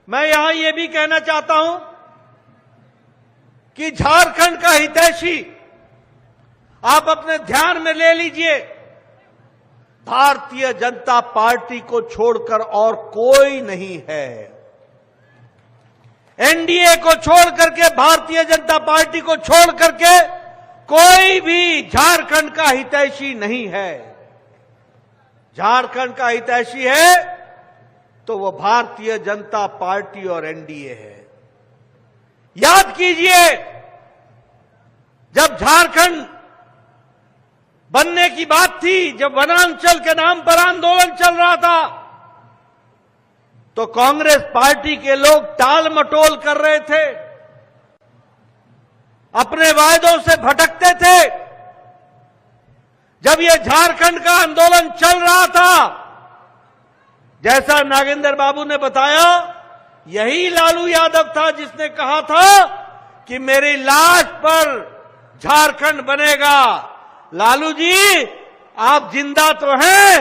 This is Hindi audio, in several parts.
मैं यहां यह भी कहना चाहता हूं कि झारखंड का हितैषी आप अपने ध्यान में ले लीजिए, भारतीय जनता पार्टी को छोड़कर और कोई नहीं है। एनडीए को छोड़ करके, भारतीय जनता पार्टी को छोड़ करके कोई भी झारखंड का हितैषी नहीं है। झारखंड का हितैषी है तो वो भारतीय जनता पार्टी और एनडीए है। याद कीजिए, जब झारखंड बनने की बात थी, जब वनांचल के नाम पर आंदोलन चल रहा था, तो कांग्रेस पार्टी के लोग टाल मटोल कर रहे थे, अपने वायदों से भटकते थे। जब यह झारखंड का आंदोलन चल रहा था, जैसा नागेंद्र बाबू ने बताया, यही लालू यादव था जिसने कहा था कि मेरी लाश पर झारखंड बनेगा। लालू जी, आप जिंदा तो हैं,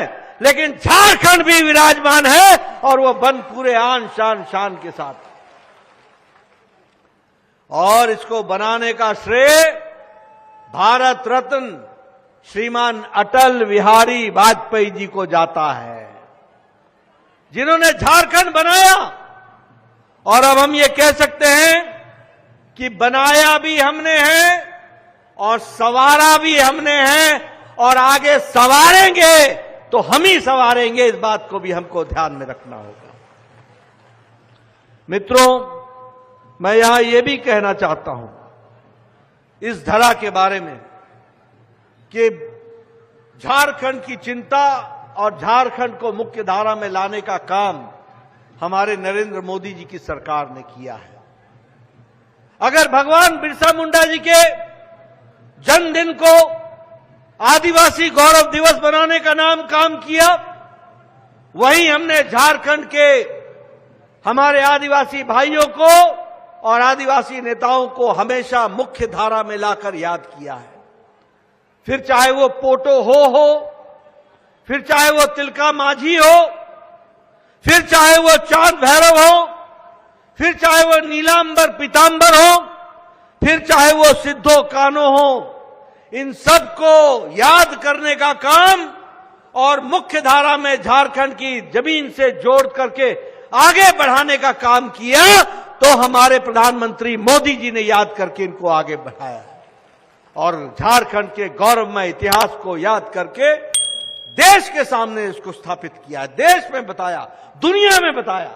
लेकिन झारखंड भी विराजमान है और वो बन पूरे आन शान के साथ। और इसको बनाने का श्रेय भारत रत्न श्रीमान अटल बिहारी वाजपेयी जी को जाता है, जिन्होंने झारखंड बनाया। और अब हम ये कह सकते हैं कि बनाया भी हमने है और संवारा भी हमने है, और आगे संवारेंगे तो हम ही संवारेंगे। इस बात को भी हमको ध्यान में रखना होगा। मित्रों, मैं यहां यह भी कहना चाहता हूं इस धरा के बारे में कि झारखंड की चिंता और झारखंड को मुख्य धारा में लाने का काम हमारे नरेंद्र मोदी जी की सरकार ने किया है। अगर भगवान बिरसा मुंडा जी के जन्मदिन को आदिवासी गौरव दिवस बनाने का नाम काम किया, वहीं हमने झारखंड के हमारे आदिवासी भाइयों को और आदिवासी नेताओं को हमेशा मुख्य धारा में लाकर याद किया है। फिर चाहे वो पोटो हो, फिर चाहे वो तिलका माझी हो, फिर चाहे वो चांद भैरव हो, फिर चाहे वो नीलांबर पीतांबर हो, फिर चाहे वो सिद्धो कानो हो, इन सबको याद करने का काम और मुख्य धारा में झारखंड की जमीन से जोड़ करके आगे बढ़ाने का काम किया, तो हमारे प्रधानमंत्री मोदी जी ने याद करके इनको आगे बढ़ाया और झारखंड के गौरवमय इतिहास को याद करके देश के सामने इसको स्थापित किया, देश में बताया, दुनिया में बताया।